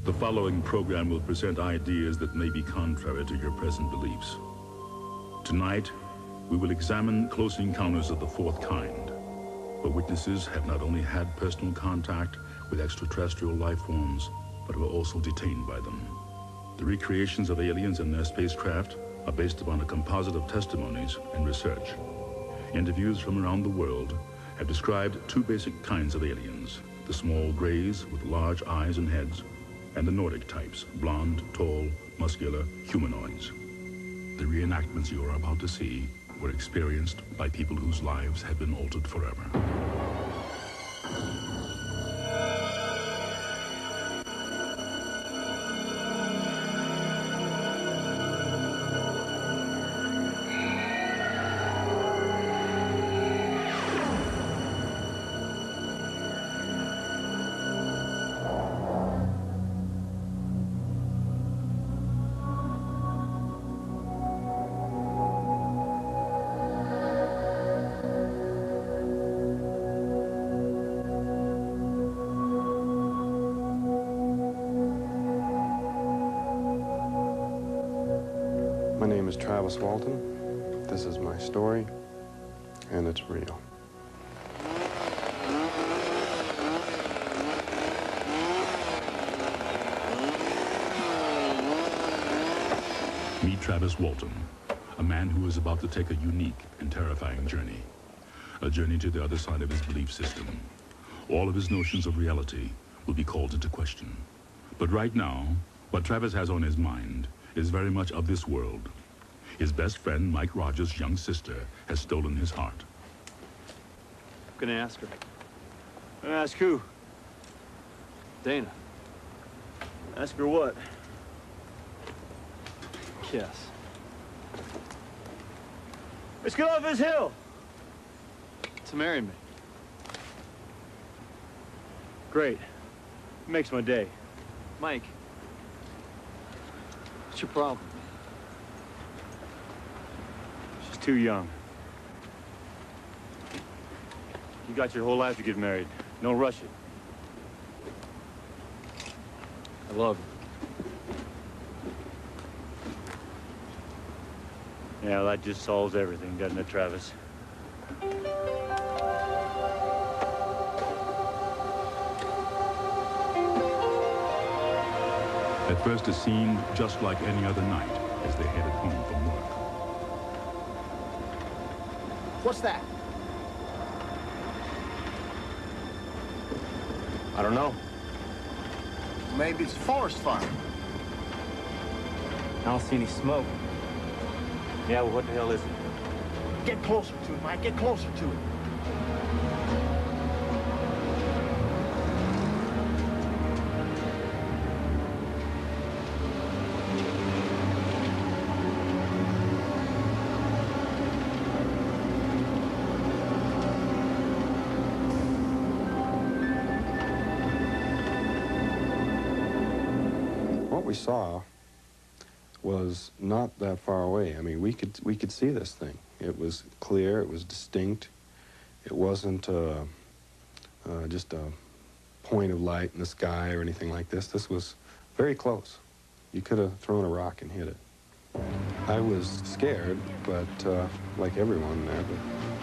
The following program will present ideas that may be contrary to your present beliefs. Tonight, we will examine close encounters of the fourth kind, where witnesses have not only had personal contact with extraterrestrial life forms, but were also detained by them. The recreations of aliens and their spacecraft are based upon a composite of testimonies and research. Interviews from around the world have described two basic kinds of aliens: the small grays with large eyes and heads, and the Nordic types, blonde, tall, muscular humanoids. The reenactments you are about to see were experienced by people whose lives have been altered forever. My name is Travis Walton. This is my story, and it's real. Meet Travis Walton, a man who is about to take a unique and terrifying journey. A journey to the other side of his belief system. All of his notions of reality will be called into question. But right now, what Travis has on his mind is very much of this world. His best friend, Mike Rogers' young sister, has stolen his heart. I'm gonna ask her. Gonna ask who? Dana. Ask her what? Yes. Let's get off this hill! To marry me. Great. Makes my day. Mike. What's your problem? She's too young. You got your whole life to get married. Don't rush it. I love her. Yeah, that just solves everything, doesn't it, Travis? At first it seemed just like any other night as they headed home from work. What's that? I don't know. Maybe it's a forest fire. I don't see any smoke. Yeah, well, what the hell is it? Get closer to it, Mike. Get closer to it. What we saw was not that far away. I mean, we could see this thing. It was clear. It was distinct. It wasn't just a point of light in the sky or anything like this. This was very close. You could have thrown a rock and hit it. I was scared, but like everyone there,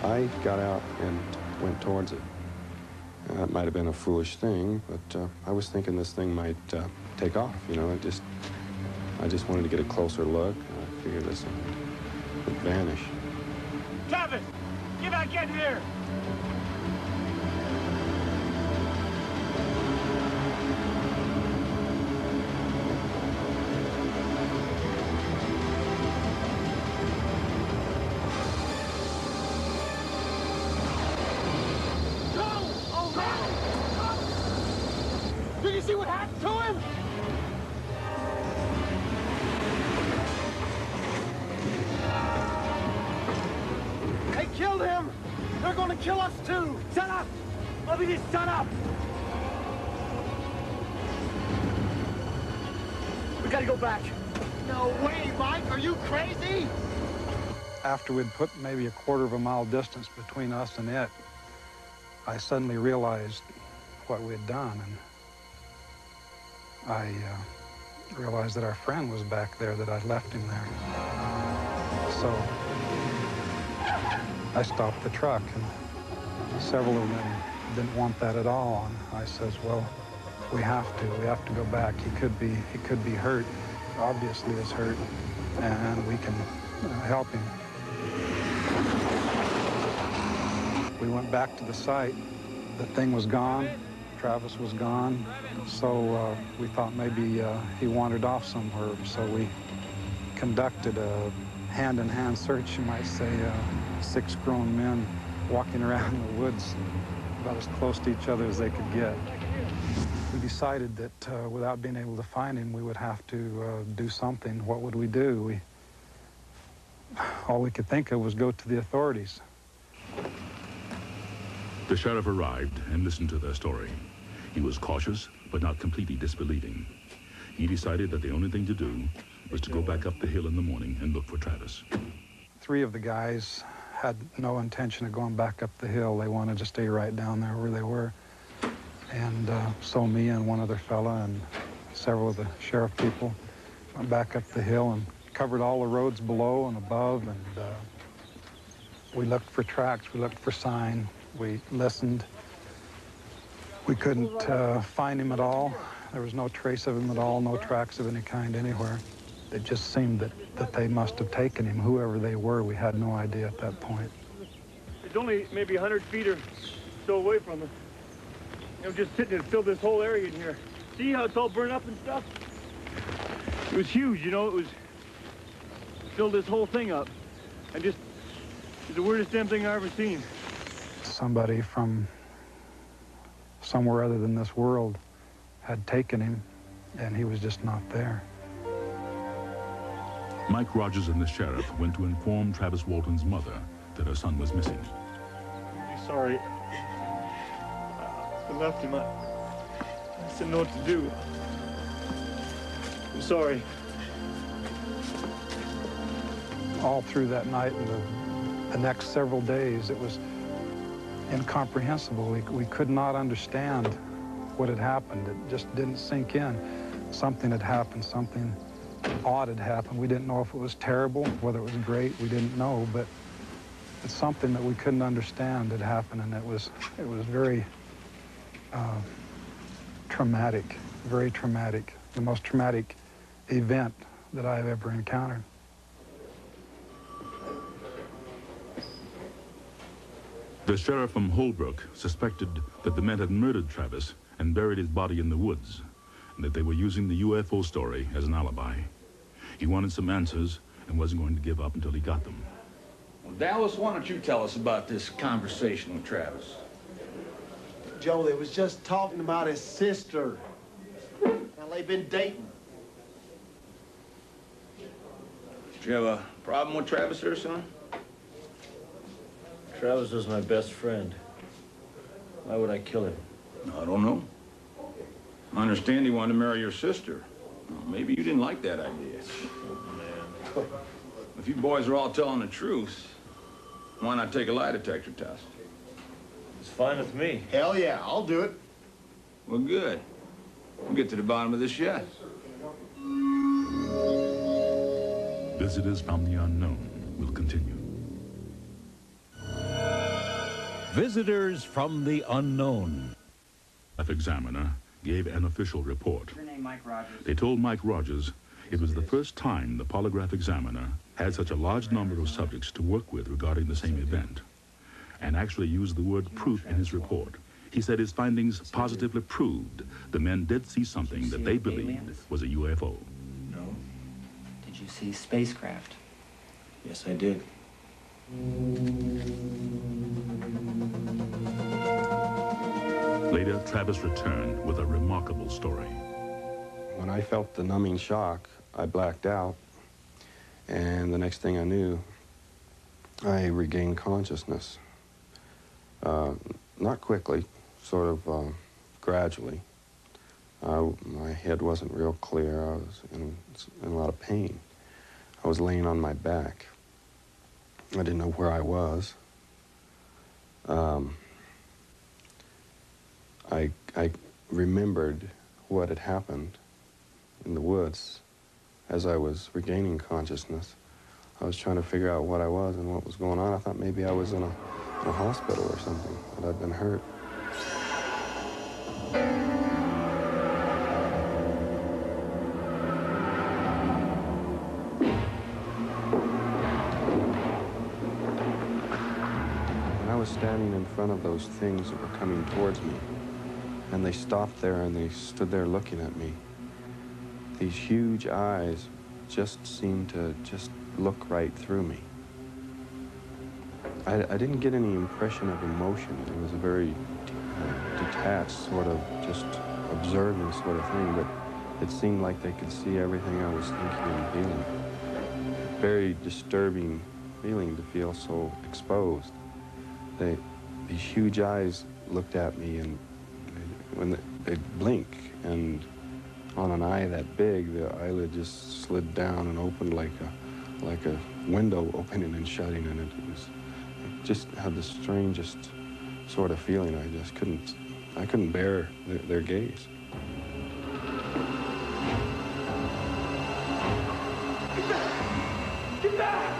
but I got out and went towards it. It might have been a foolish thing, but I was thinking this thing might take off. You know, I just wanted to get a closer look. I figured this would vanish. Travis! Get back in here! Did you see what happened to him? They killed him! They're gonna kill us too! Shut up! Let me just shut up! We gotta go back. No way, Mike! Are you crazy? After we'd put maybe a quarter of a mile distance between us and it, I suddenly realized what we had done, and I realized that our friend was back there, that I'd left him there. So I stopped the truck, and several of them didn't want that at all. And I says, well, we have to go back. He could be hurt, obviously is hurt, and we can help him. We went back to the site. The thing was gone. Travis was gone. So we thought maybe he wandered off somewhere. So we conducted a hand-in-hand search, you might say, 6 grown men walking around in the woods about as close to each other as they could get. We decided that without being able to find him, we would have to do something. What would we do? All we could think of was go to the authorities. The sheriff arrived and listened to their story. He was cautious, but not completely disbelieving. He decided that the only thing to do was to go back up the hill in the morning and look for Travis. 3 of the guys had no intention of going back up the hill. They wanted to stay right down there where they were. And so me and one other fella and several of the sheriff people went back up the hill and covered all the roads below and above, and we looked for tracks, we looked for sign, we listened. We couldn't find him at all. There was no trace of him at all, no tracks of any kind anywhere. It just seemed that they must have taken him, whoever they were. We had no idea at that point. It's only maybe 100 feet or so away from us. I'm just sitting and filled this whole area in here. See how it's all burned up and stuff? It was huge, you know, it filled this whole thing up. It's the weirdest damn thing I've ever seen. Somebody from somewhere other than this world had taken him, and he was just not there. Mike Rogers and the sheriff went to inform Travis Walton's mother that her son was missing. I'm sorry. I left him. I just didn't know what to do. I'm sorry. All through that night and the next several days, it was incomprehensible. We could not understand what had happened. It just didn't sink in. Something had happened, something odd had happened. We didn't know if it was terrible, whether it was great, we didn't know, but it's something that we couldn't understand had happened, and it was very traumatic, very traumatic, the most traumatic event that I've ever encountered. The sheriff from Holbrook suspected that the men had murdered Travis and buried his body in the woods, and that they were using the UFO story as an alibi. He wanted some answers and wasn't going to give up until he got them. Well, Dallas, why don't you tell us about this conversation with Travis? Joe, they was just talking about his sister. Now, they've been dating. Did you have a problem with Travis there, son? Travis was my best friend. Why would I kill him? I don't know. I understand he wanted to marry your sister. Well, maybe you didn't like that idea. Oh, man. If you boys are all telling the truth, why not take a lie detector test? It's fine with me. Hell yeah, I'll do it. Well, good. We'll get to the bottom of this yet. Visitors from the unknown will continue. Visitors from the unknown. The examiner gave an official report. Your name, Mike Rogers. They told Mike Rogers it was the first time the polygraph examiner had such a large number of subjects to work with regarding the same event, and actually used the word proof in his report. He said his findings positively proved the men did see something that they believed was a UFO. No. Did you see spacecraft? Yes, I did. Later, Travis returned with a remarkable story. When I felt the numbing shock, I blacked out, and the next thing I knew, I regained consciousness. Not quickly, sort of gradually. My head wasn't real clear. I was in a lot of pain. I was laying on my back. I didn't know where I was. I remembered what had happened woods, as I was regaining consciousness, I was trying to figure out what I was and what was going on. I thought maybe I was in a hospital or something, that I'd been hurt. And I was standing in front of those things that were coming towards me, and they stopped there and they stood there looking at me. These huge eyes just seemed to just look right through me. I didn't get any impression of emotion. It was a very detached sort of just observing sort of thing, but it seemed like they could see everything I was thinking and feeling. Very disturbing feeling to feel so exposed. These huge eyes looked at me, and when they blink, and on an eye that big, the eyelid just slid down and opened like a window opening and shutting, and it just had the strangest sort of feeling. I couldn't bear their gaze. Get back! Get back!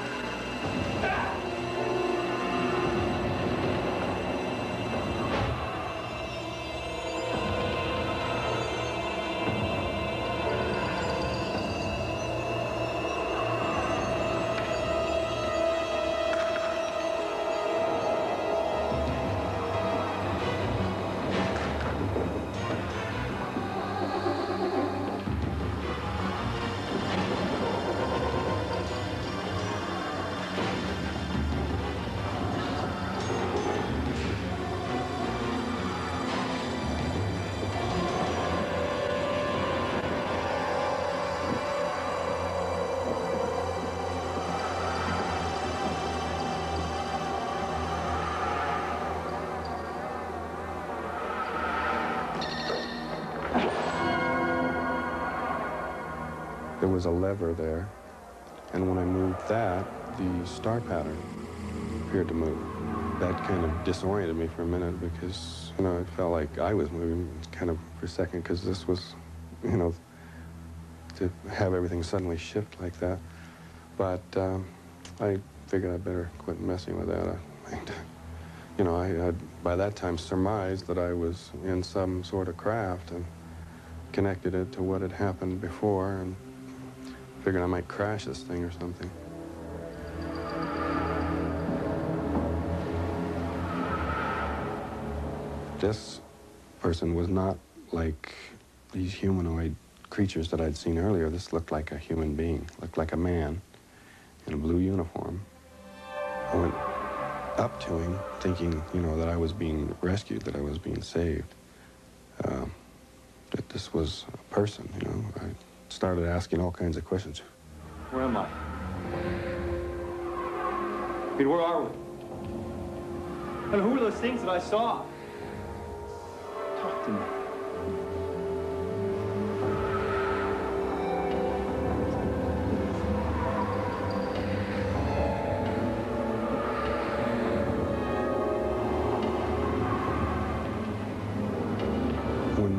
There was a lever there, and when I moved that, the star pattern appeared to move. That kind of disoriented me for a minute because, you know, it felt like I was moving kind of for a second, because this was, you know, to have everything suddenly shift like that. But I figured I'd better quit messing with that. You know, I had by that time surmised that I was in some sort of craft and connected it to what had happened before, and figured I might crash this thing or something. This person was not like these humanoid creatures that I'd seen earlier. This looked like a human being, looked like a man in a blue uniform. I went up to him thinking, you know, that I was being rescued, that I was being saved, that this was a person, you know. I started asking all kinds of questions. Where am I? I mean, where are we? I mean, who are those things that I saw? Talk to me. When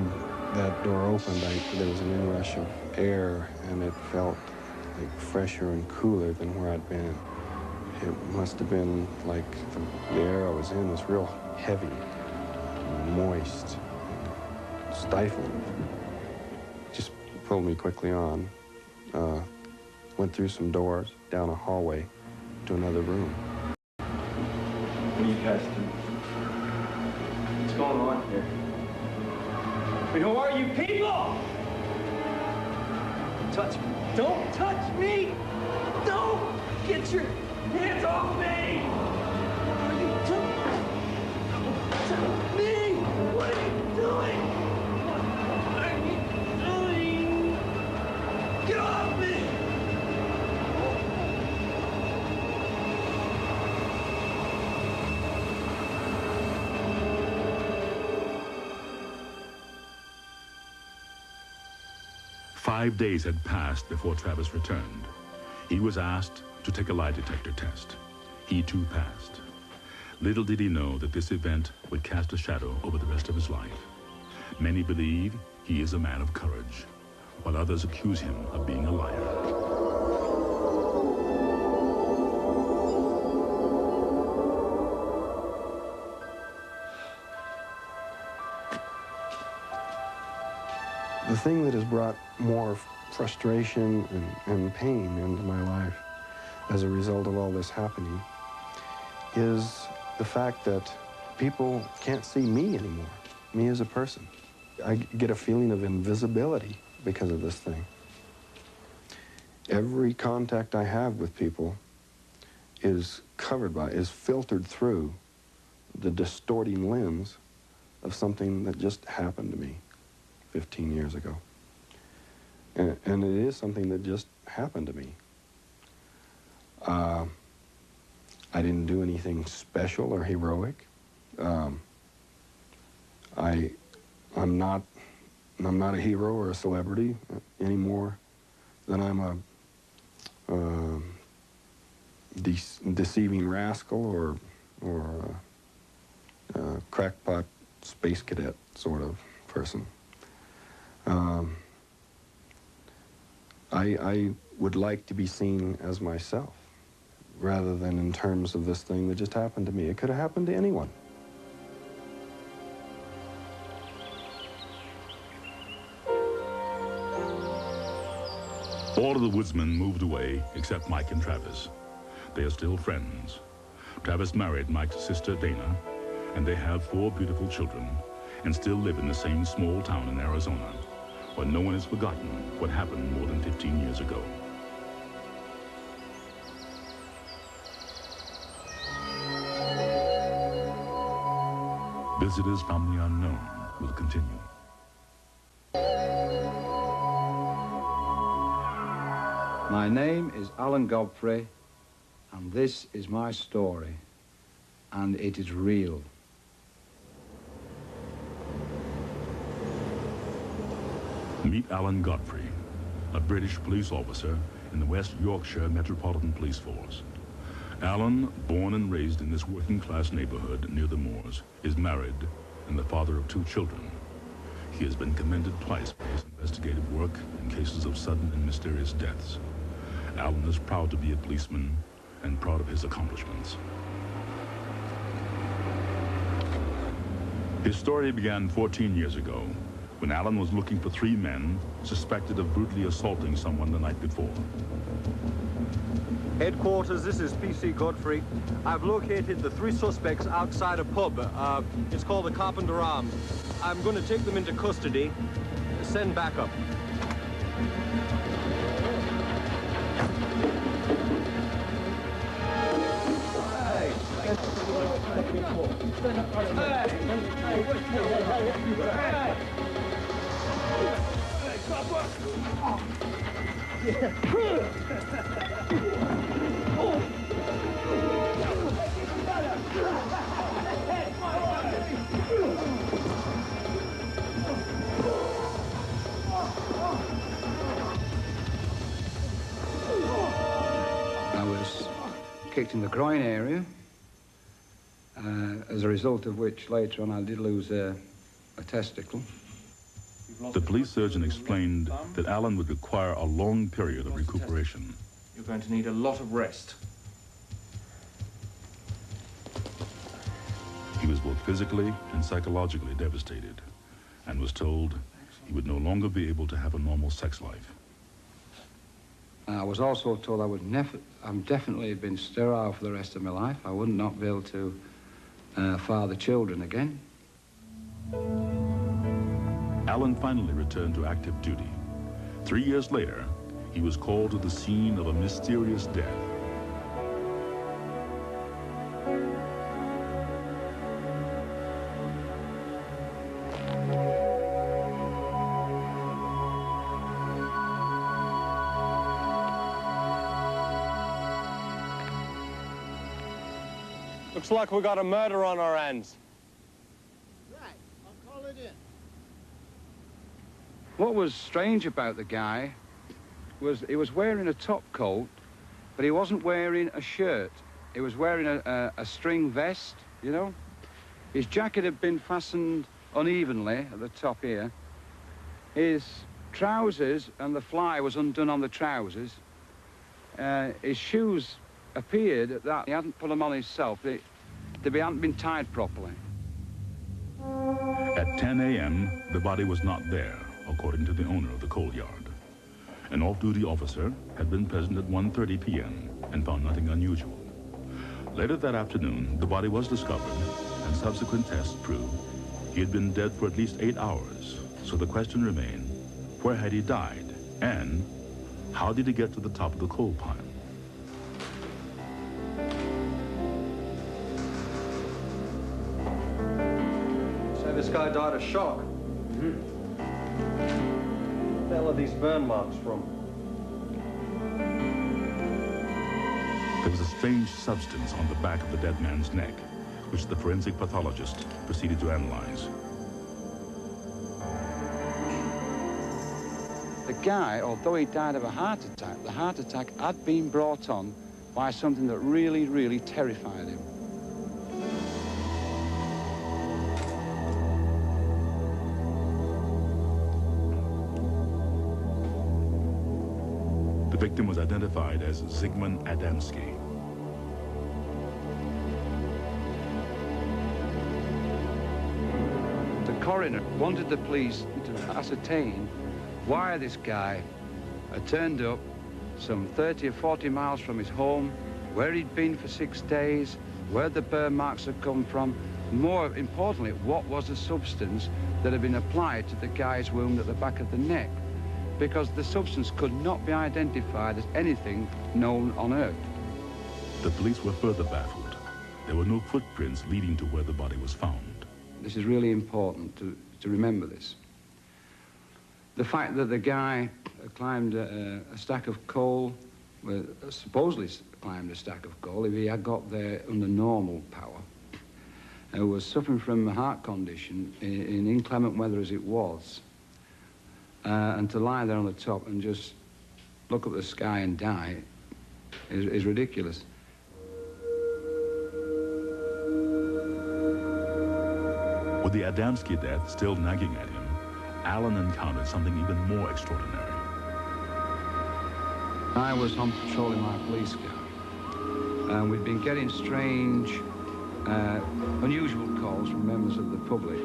that door opened, there was an inrush of air, and it felt like fresher and cooler than where I'd been. It must have been like the air I was in was real heavy, and moist, and stifling. Just pulled me quickly on, went through some doors, down a hallway, to another room. What are you guys doing? What's going on here? I mean, who are you people? Touch me. Don't touch me! Don't! Get your hands off me! What are you doing? Touch me! What are you doing? What are you doing? Get off me! Five days had passed before Travis returned. He was asked to take a lie detector test. He too passed. Little did he know that this event would cast a shadow over the rest of his life. Many believe he is a man of courage. while others accuse him of being a liar. The thing that has brought more frustration and pain into my life as a result of all this happening is the fact that people can't see me anymore, me as a person. I get a feeling of invisibility because of this thing. Every contact I have with people is covered by, is filtered through the distorting lens of something that just happened to me 15 years ago. And it is something that just happened to me. I didn't do anything special or heroic. I'm not a hero or a celebrity any more than I'm a deceiving rascal or a crackpot space cadet sort of person. I would like to be seen as myself rather than in terms of this thing that just happened to me. It could have happened to anyone. All of the woodsmen moved away except Mike and Travis. They are still friends. Travis married Mike's sister Dana, and they have 4 beautiful children and still live in the same small town in Arizona, where no one has forgotten what happened more than 15 years ago. Visitors from the Unknown will continue. My name is Alan Godfrey, and this is my story, and it is real. Meet Alan Godfrey, a British police officer in the West Yorkshire Metropolitan Police Force. Alan, born and raised in this working-class neighborhood near the moors, is married and the father of 2 children. He has been commended twice for his investigative work in cases of sudden and mysterious deaths. Alan is proud to be a policeman and proud of his accomplishments. His story began 14 years ago, when Alan was looking for 3 men suspected of brutally assaulting someone the night before. Headquarters, this is PC Godfrey. I've located the 3 suspects outside a pub. It's called the Carpenter Arms. I'm going to take them into custody. Send backup. I was kicked in the groin area, as a result of which later on I did lose a testicle. The police surgeon explained that Alan would require a long period of recuperation. You're going to need a lot of rest. He was both physically and psychologically devastated and was told he would no longer be able to have a normal sex life. I was also told I'm definitely been sterile for the rest of my life. I would not be able to father children again. Alan finally returned to active duty. 3 years later, he was called to the scene of a mysterious death. Looks like we got a murder on our hands. Right, I'll call it in. What was strange about the guy was he was wearing a top coat, but he wasn't wearing a shirt. He was wearing a string vest, you know. His jacket had been fastened unevenly at the top here. His trousers, and the fly was undone on the trousers. His shoes appeared that he hadn't put them on himself. They hadn't been tied properly. At 10 a.m., the body was not there, according to the owner of the coal yard. An off-duty officer had been present at 1:30 p.m. and found nothing unusual. Later that afternoon, the body was discovered, and subsequent tests proved he had been dead for at least 8 hours. So the question remained, where had he died? And how did he get to the top of the coal pile? Say this guy died of shock. Where the hell are these burn marks from? There was a strange substance on the back of the dead man's neck, which the forensic pathologist proceeded to analyze. The guy, although he died of a heart attack, the heart attack had been brought on by something that really, really terrified him. The victim was identified as Zygmunt Adamski. The coroner wanted the police to ascertain why this guy had turned up some 30 or 40 miles from his home, where he'd been for 6 days, where the burn marks had come from. More importantly, what was the substance that had been applied to the guy's wound at the back of the neck, because the substance could not be identified as anything known on Earth. The police were further baffled. There were no footprints leading to where the body was found. This is really important to remember this. The fact that the guy climbed a stack of coal, well, supposedly climbed a stack of coal, if he had got there under normal power, was suffering from a heart condition in inclement weather as it was, and to lie there on the top and just look up at the sky and die is ridiculous. With the Adamski death still nagging at him, Alan encountered something even more extraordinary. I was on patrol in my police car, and we'd been getting strange, unusual calls from members of the public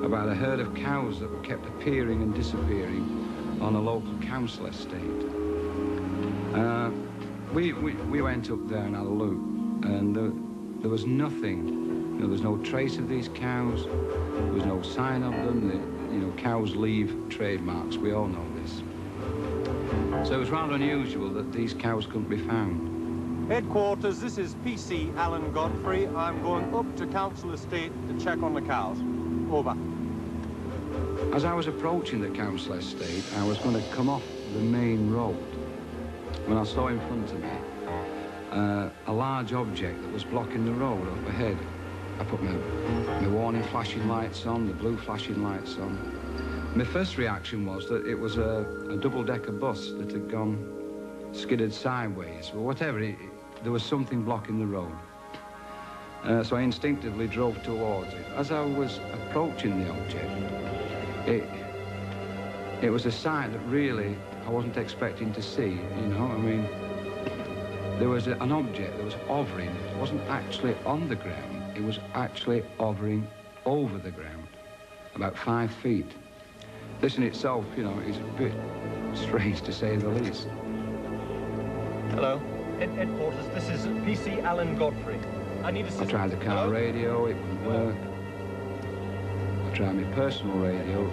about a herd of cows that were kept appearing and disappearing on a local council estate. We went up there and had a look, and there was nothing. You know, there's no trace of these cows. There was no sign of them. You know, cows leave trademarks. We all know this. So it was rather unusual that these cows couldn't be found. Headquarters, this is PC Alan Godfrey. I'm going up to Council Estate to check on the cows. Over. As I was approaching the council estate, I was going to come off the main road when I saw in front of me a large object that was blocking the road up ahead. I put my warning flashing lights on, the blue flashing lights on. My first reaction was that it was a double-decker bus that had skidded sideways, or whatever. There was something blocking the road. So I instinctively drove towards it. As I was approaching the object, it was a sight that really I wasn't expecting to see, you know. I mean, there was an object that was hovering. It wasn't actually on the ground. It was actually hovering over the ground, about 5 feet. This in itself, you know, is a bit strange to say the least. Hello. Headquarters, this is PC Alan Godfrey. I need assistance. I tried the car radio, it wouldn't work. I tried my personal radio.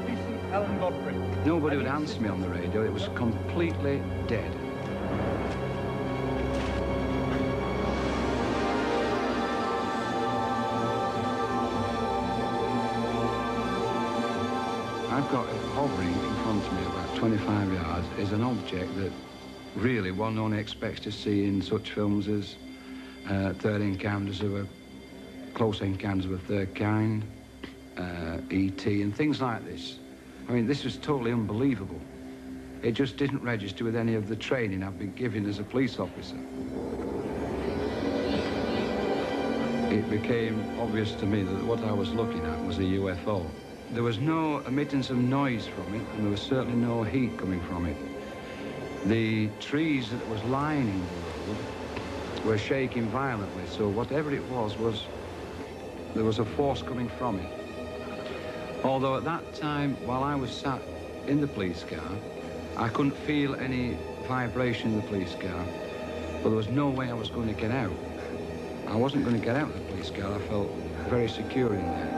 PC Alan Godfrey. Nobody would answer me on the radio. It was completely dead. I've got it hovering in front of me about 25 yards is an object that really one only expects to see in such films as Close Encounters of a Third Kind, E.T. and things like this. I mean, this was totally unbelievable. It just didn't register with any of the training I've been given as a police officer. It became obvious to me that what I was looking at was a UFO. there was no emittance of noise from it, and there was certainly no heat coming from it. The trees that was lining the road were shaking violently, so whatever it was, there was a force coming from it. Although at that time, while I was sat in the police car, I couldn't feel any vibration in the police car, but there was no way I was going to get out. I wasn't going to get out of the police car. I felt very secure in there.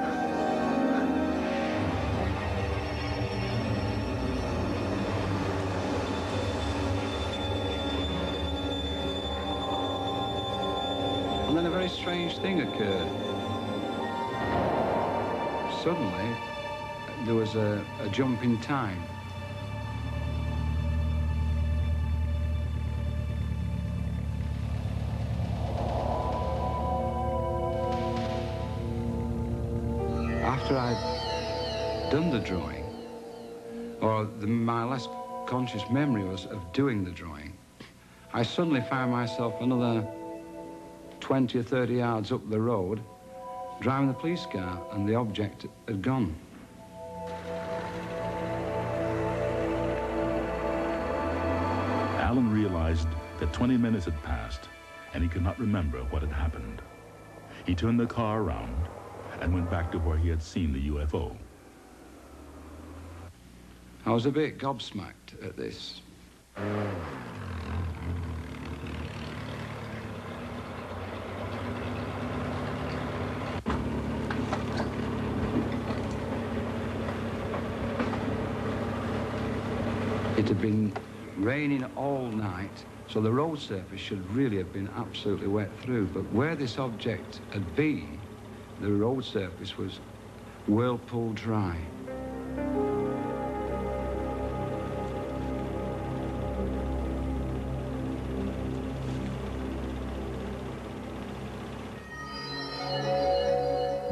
And then a very strange thing occurred. Suddenly, there was a jump in time. After I'd done the drawing, or my last conscious memory was of doing the drawing, I suddenly found myself another 20 or 30 yards up the road, driving the police car, and the object had gone. Alan realized that 20 minutes had passed, and he could not remember what had happened. He turned the car around and went back to where he had seen the UFO. I was a bit gobsmacked at this. It had been raining all night, so the road surface should really have been absolutely wet through. But where this object had been, the road surface was whirlpool dry.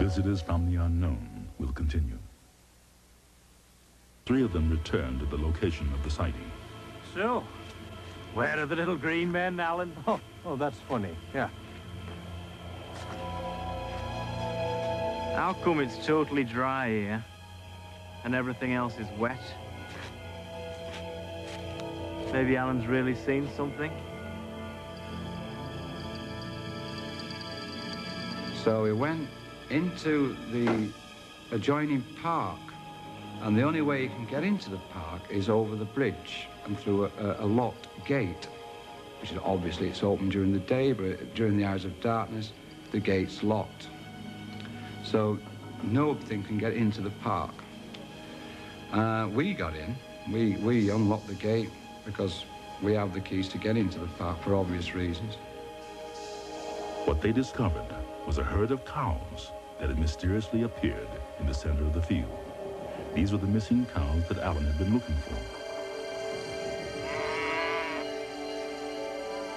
Visitors from the unknown will continue. 3 of them returned to the location of the sighting. So, where are the little green men, Alan? Oh, that's funny, yeah. How come it's totally dry here and everything else is wet? Maybe Alan's really seen something? So we went into the adjoining park, and the only way you can get into the park is over the bridge and through a locked gate, which is obviously it's open during the day, but during the hours of darkness, the gate's locked. So nobody can get into the park. We got in. We unlocked the gate because we have the keys to get into the park for obvious reasons. What they discovered was a herd of cows that had mysteriously appeared in the center of the field. These were the missing cows that Alan had been looking for.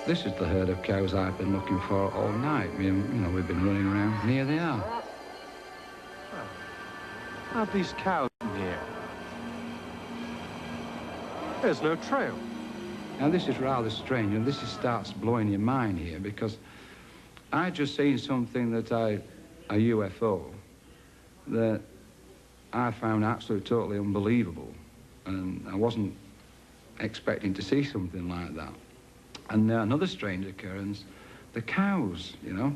This is the herd of cows I've been looking for all night. We've been running around. And here they are. How have these cows been here? There's no trail. Now, this is rather strange, and this starts blowing your mind here, because I just seen something that a UFO, that I found absolutely totally unbelievable, and I wasn't expecting to see something like that. And another strange occurrence, the cows, you know.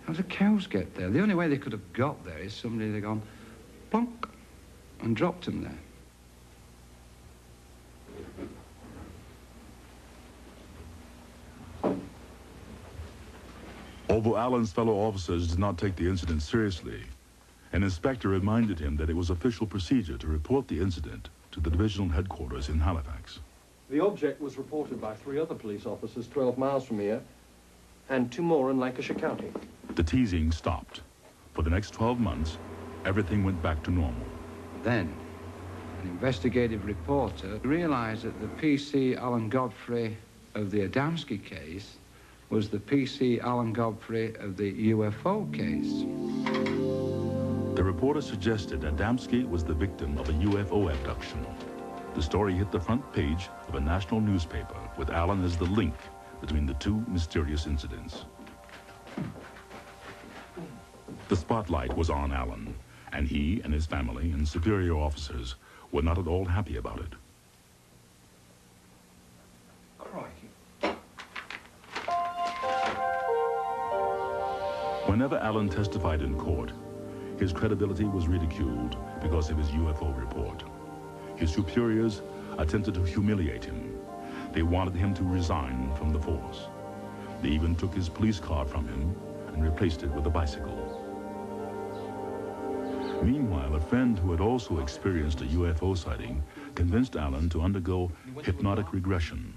How did the cows get there? The only way they could have got there is somebody had gone plonk and dropped them there. Although Alan's fellow officers did not take the incident seriously, an inspector reminded him that it was official procedure to report the incident to the divisional headquarters in Halifax. The object was reported by 3 other police officers 12 miles from here, and 2 more in Lancashire County. The teasing stopped. For the next 12 months, everything went back to normal. Then, an investigative reporter realized that the PC Alan Godfrey of the Adamski case was the PC Alan Godfrey of the UFO case. The reporter suggested Adamski was the victim of a UFO abduction. The story hit the front page of a national newspaper with Alan as the link between the 2 mysterious incidents. The spotlight was on Alan, and he and his family and superior officers were not at all happy about it. Crikey. Whenever Alan testified in court, his credibility was ridiculed because of his UFO report. His superiors attempted to humiliate him. They wanted him to resign from the force. They even took his police car from him and replaced it with a bicycle. Meanwhile, a friend who had also experienced a UFO sighting convinced Alan to undergo hypnotic regression.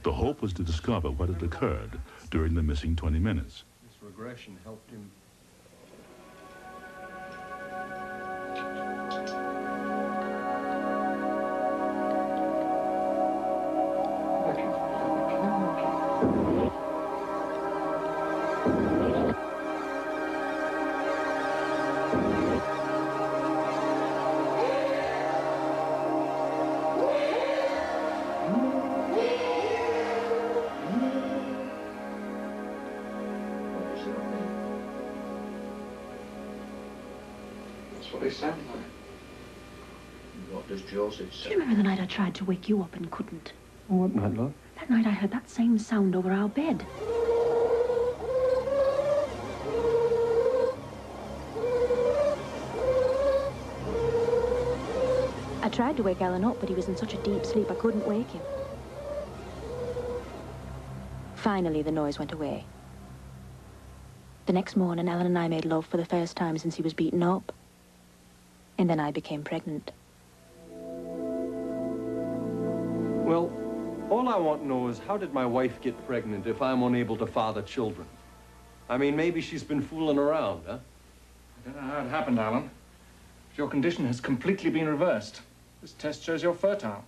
The hope was to discover what had occurred during the missing 20 minutes. This regression helped him. What they sound like. What does Joseph say? Do you remember the night I tried to wake you up and couldn't? Oh, what night, love? That night I heard that same sound over our bed. I tried to wake Alan up, but he was in such a deep sleep I couldn't wake him. Finally, the noise went away. The next morning, Alan and I made love for the first time since he was beaten up. And then I became pregnant. Well, all I want to know is how did my wife get pregnant if I'm unable to father children? I mean, maybe she's been fooling around, huh? I don't know how it happened, Alan. But your condition has completely been reversed. This test shows you're fertile.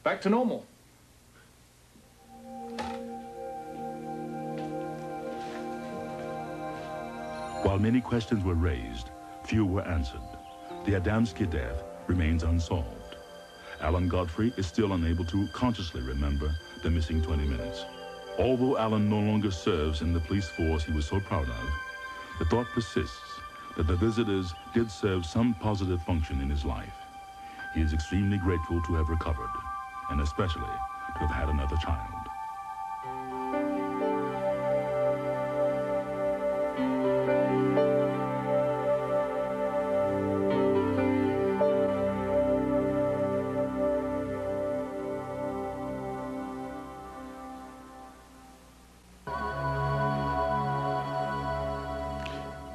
Back to normal. While many questions were raised, few were answered. The Adamski death remains unsolved. Alan Godfrey is still unable to consciously remember the missing 20 minutes. Although Alan no longer serves in the police force he was so proud of, the thought persists that the visitors did serve some positive function in his life. He is extremely grateful to have recovered, and especially to have had another child.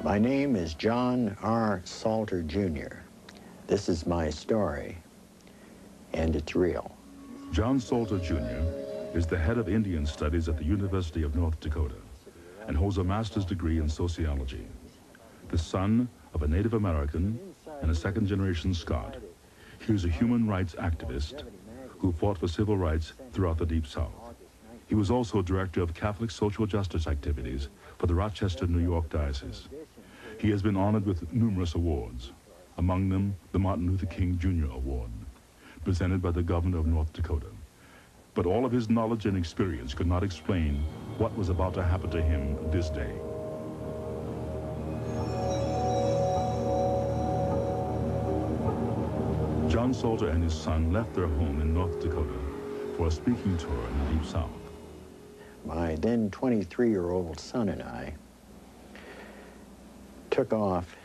My name is John R. Salter, Jr. This is my story, and it's real. John Salter, Jr. is the head of Indian Studies at the University of North Dakota and holds a master's degree in sociology. The son of a Native American and a second-generation Scot, he was a human rights activist who fought for civil rights throughout the Deep South. He was also director of Catholic social justice activities for the Rochester, New York Diocese. He has been honored with numerous awards, among them the Martin Luther King Jr. Award, presented by the governor of North Dakota. But all of his knowledge and experience could not explain what was about to happen to him this day. John Salter and his son left their home in North Dakota for a speaking tour in the Deep South. My then 23-year-old son and I took off,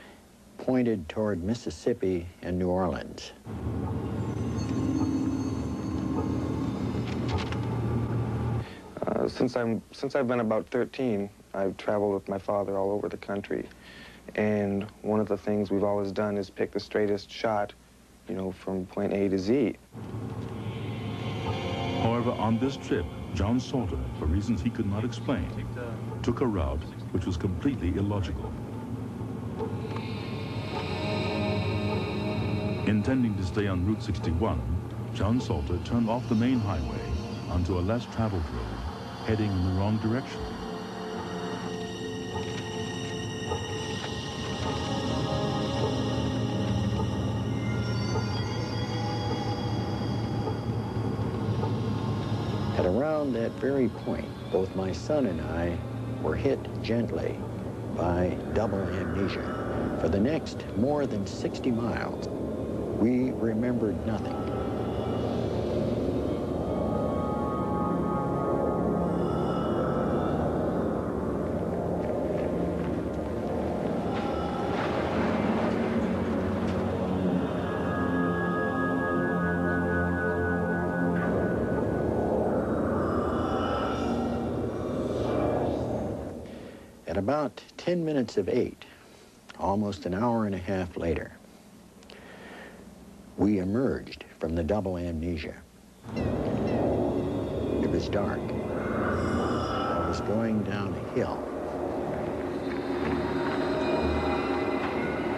pointed toward Mississippi and New Orleans. Since I've been about 13, I've traveled with my father all over the country. And one of the things we've always done is pick the straightest shot, you know, from point A to Z. However, on this trip, John Salter, for reasons he could not explain, took a route which was completely illogical. Intending to stay on Route 61, John Salter turned off the main highway onto a less traveled road, heading in the wrong direction. At around that very point, both my son and I were hit gently by double amnesia. For the next more than 60 miles, we remembered nothing. At about 10 minutes of 8, almost an hour and a half later, we emerged from the double amnesia. It was dark. I was going down a hill.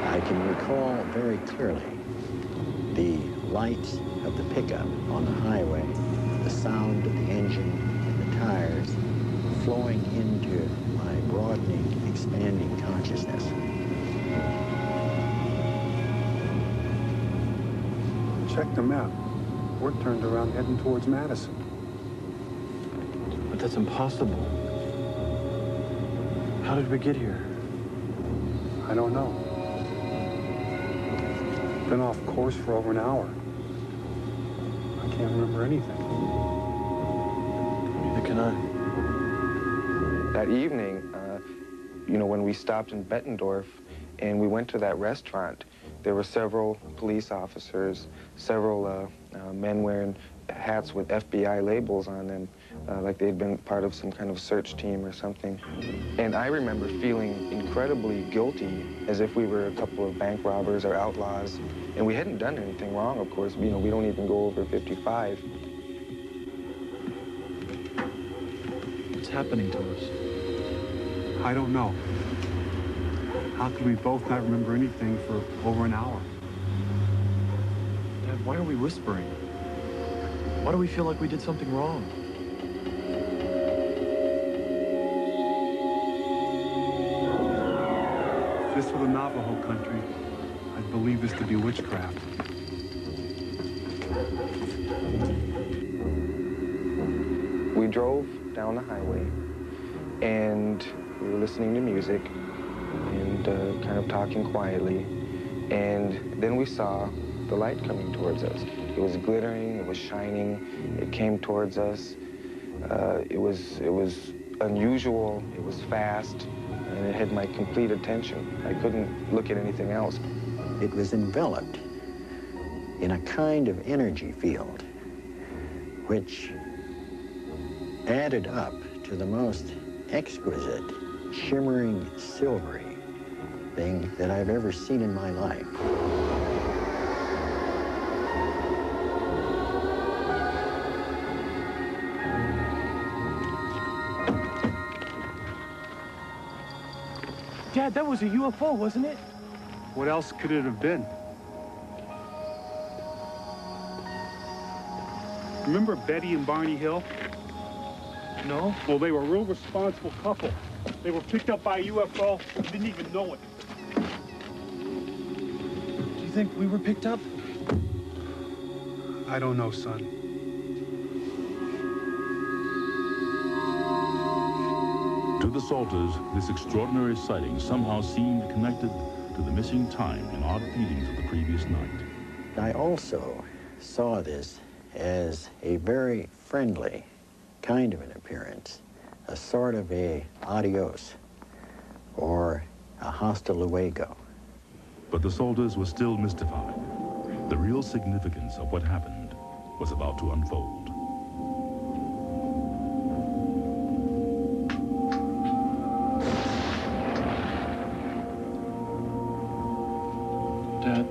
I can recall very clearly the lights of the pickup on the highway, the sound of the engine and the tires flowing into my broadening, expanding consciousness. Check the map. We're turned around heading towards Madison. But that's impossible. How did we get here? I don't know. Been off course for over an hour. I can't remember anything. Neither can I. That evening, you know, when we stopped in Bettendorf and we went to that restaurant, there were several police officers, several men wearing hats with FBI labels on them, like they'd been part of some kind of search team or something. And I remember feeling incredibly guilty, as if we were a couple of bank robbers or outlaws. And we hadn't done anything wrong, of course. You know, we don't even go over 55. What's happening to us? I don't know. How could we both not remember anything for over an hour? Dad, why are we whispering? Why do we feel like we did something wrong? If this were the Navajo country, I'd believe this to be witchcraft. We drove down the highway and we were listening to music and kind of talking quietly. And then we saw the light coming towards us. It was glittering, it was shining, it came towards us. It was unusual, it was fast, and it had my complete attention. I couldn't look at anything else. It was enveloped in a kind of energy field, which added up to the most exquisite, shimmering, silvery thing that I've ever seen in my life. Dad, that was a UFO, wasn't it? What else could it have been? Remember Betty and Barney Hill? No. Well, they were a real responsible couple. They were picked up by a UFO and didn't even know it. Do you think we were picked up? I don't know, son. To the Salters, this extraordinary sighting somehow seemed connected to the missing time and odd feelings of the previous night. I also saw this as a very friendly kind of an appearance, a sort of a adios or a hasta luego. But the Salters were still mystified. The real significance of what happened was about to unfold. Dad,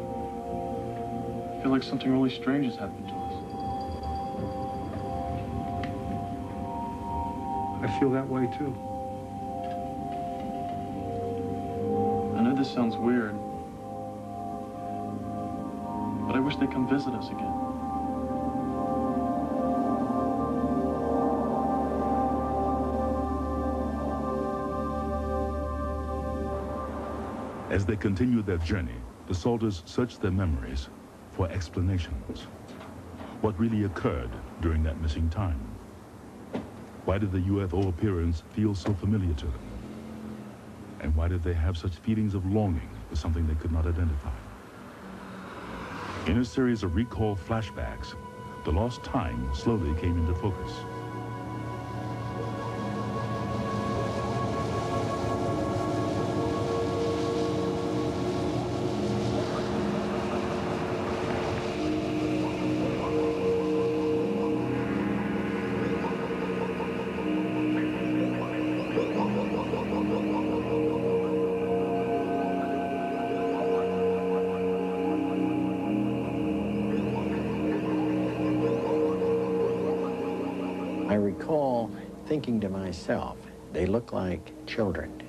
I feel like something really strange has happened to us. I feel that way, too. I know this sounds weird, but I wish they'd come visit us again. As they continued their journey, the Salters searched their memories for explanations. What really occurred during that missing time? Why did the UFO appearance feel so familiar to them? And why did they have such feelings of longing was something they could not identify. In a series of recall flashbacks, the lost time slowly came into focus. I recall thinking to myself, they look like children.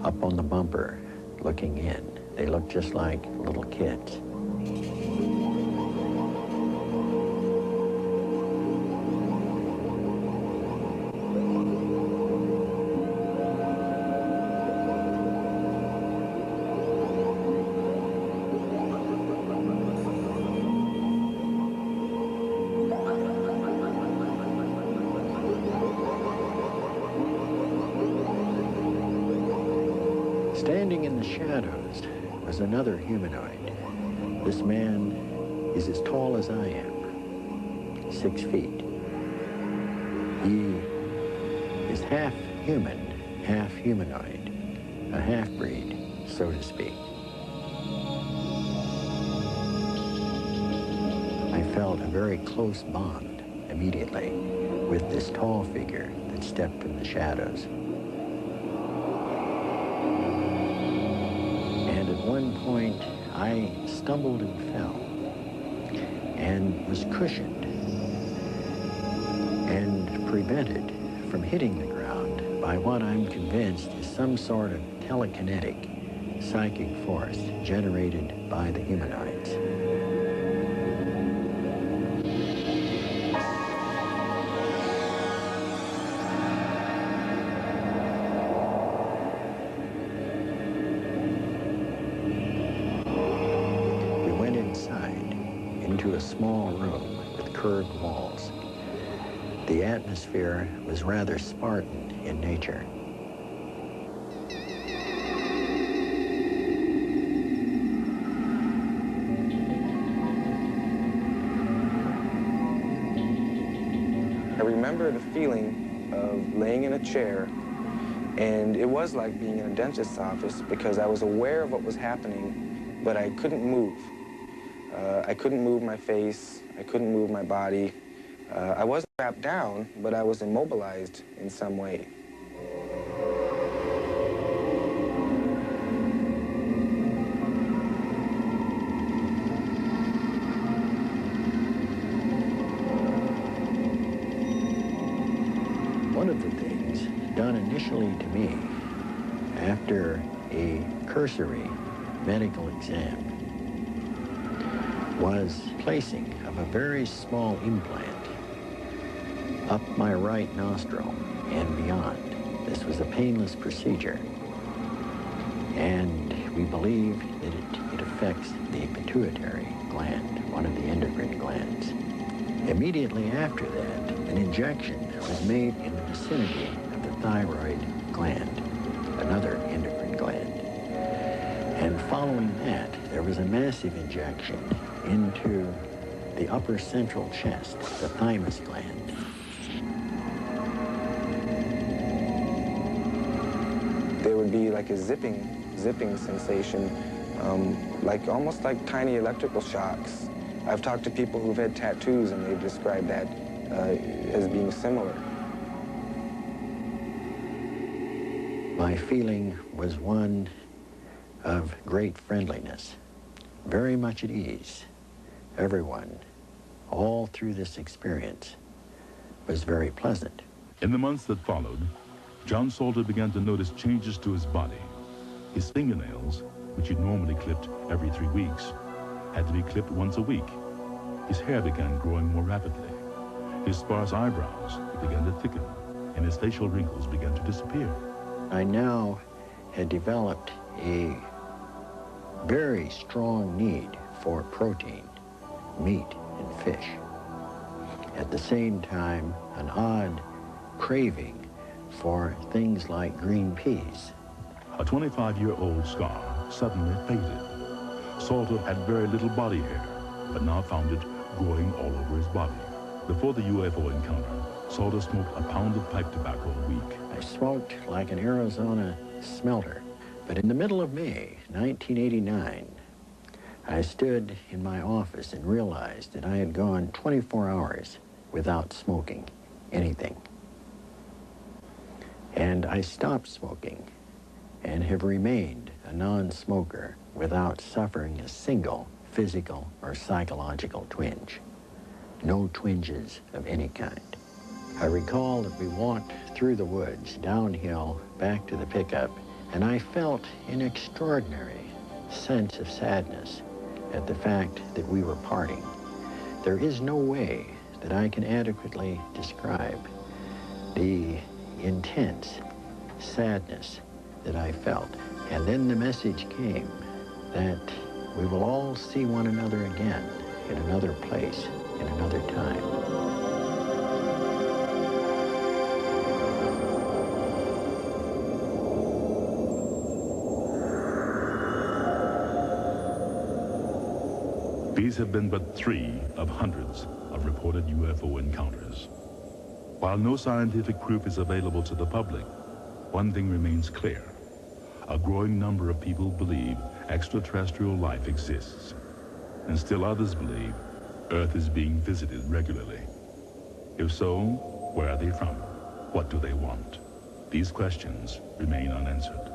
Up on the bumper, looking in, they look just like little kids. Standing in the shadows was another humanoid. This man is as tall as I am, 6 feet. He is half human, half humanoid, a half-breed, so to speak. I felt a very close bond immediately with this tall figure that stepped from the shadows. And at one point, I stumbled and fell and was cushioned and prevented from hitting the ground by what I'm convinced is some sort of telekinetic psychic force generated by the humanoids. Into a small room with curved walls. The atmosphere was rather Spartan in nature. I remember the feeling of laying in a chair, and it was like being in a dentist's office because I was aware of what was happening, but I couldn't move. I couldn't move my face, I couldn't move my body. I wasn't strapped down, but I was immobilized in some way. One of the things done initially to me after a cursory medical exam was placing of a very small implant up my right nostril and beyond. This was a painless procedure, and we believe that it affects the pituitary gland, one of the endocrine glands. Immediately after that, an injection was made in the vicinity of the thyroid gland, another endocrine gland. And following that, there was a massive injection into the upper central chest, the thymus gland. There would be like a zipping sensation, almost like tiny electrical shocks. I've talked to people who've had tattoos and they've described that as being similar. My feeling was one of great friendliness, very much at ease. Everyone, all through this experience, was very pleasant. In the months that followed, John Salter began to notice changes to his body. His fingernails, which he normally clipped every 3 weeks, had to be clipped once a week. His hair began growing more rapidly. His sparse eyebrows began to thicken, and his facial wrinkles began to disappear. I now had developed a very strong need for protein, meat and fish. At the same time, an odd craving for things like green peas. A 25-year-old scar suddenly faded. Salter had very little body hair, but now found it growing all over his body. Before the UFO encounter, Salter smoked a pound of pipe tobacco a week. I smoked like an Arizona smelter. But in the middle of May, 1989, I stood in my office and realized that I had gone 24 hours without smoking anything. And I stopped smoking and have remained a non-smoker without suffering a single physical or psychological twinge. No twinges of any kind. I recall that we walked through the woods, downhill, back to the pickup, and I felt an extraordinary sense of sadness at the fact that we were parting. There is no way that I can adequately describe the intense sadness that I felt. And then the message came that we will all see one another again in another place, in another time. These have been but 3 of hundreds of reported UFO encounters. While no scientific proof is available to the public, one thing remains clear. A growing number of people believe extraterrestrial life exists, and still others believe Earth is being visited regularly. If so, where are they from? What do they want? These questions remain unanswered.